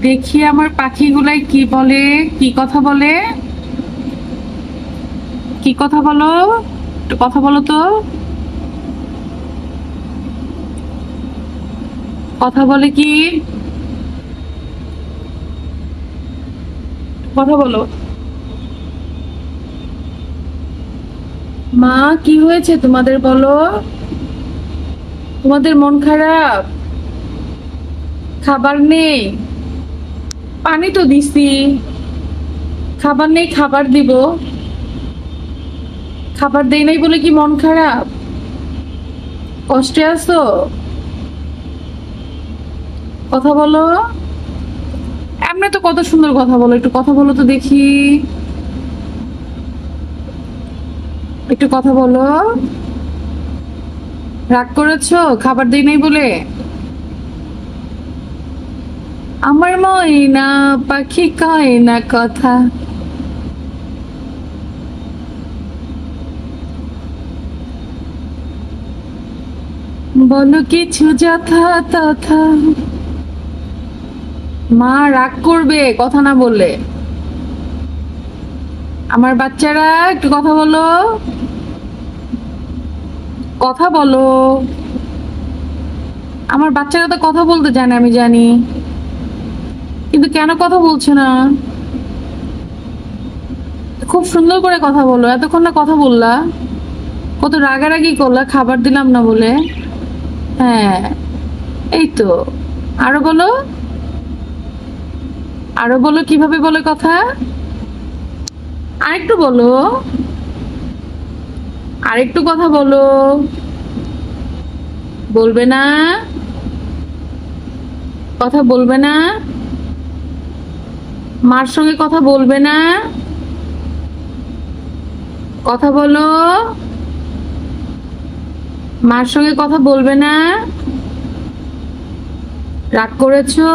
দেখি আমার পাখিগুলাই কি বলে, কি কথা বলে, কি কথা বলো, একটু কথা বলো তো। কথা বলে কি, কথা বলো। মা, কি হয়েছে তোমাদের বলো? তোমাদের মন খারাপ? খাবার নেই? পানি তো দিছি। খাবার নেই, খাবার দিব। খাবার দেই নাই বলে কি মন খারাপ? কষ্টে আছো? কথা বলো। এমনি তো কত সুন্দর কথা বলো, একটু কথা বলো তো দেখি। একটু কথা বলো। রাগ করেছো খাবার দেই নাই বলে? আমার ময়না পাখি কয় না কথা। বলো কিছু যথা তথা। মা রাগ করবে কথা না বললে। আমার বাচ্চারা একটু কথা বলো, কথা বলো। আমার বাচ্চারা তো কথা বলতে জানে, আমি জানি, কিন্তু কেন কথা বলছে না? খুব সুন্দর করে কথা বলো, এতক্ষণ না কথা বললা, কত রাগারাগি করলা খাবার দিলাম না বলে। হ্যাঁ, এই তো। আরো বলো, আরো বলো কিভাবে বলে কথা। আরেকটু বলো, আরেকটু কথা বলো। বলবে না? কথা বলবে না? মার সঙ্গে কথা বলবে না? কথা বলো। মার সঙ্গে কথা বলবে না? রাগ করেছো?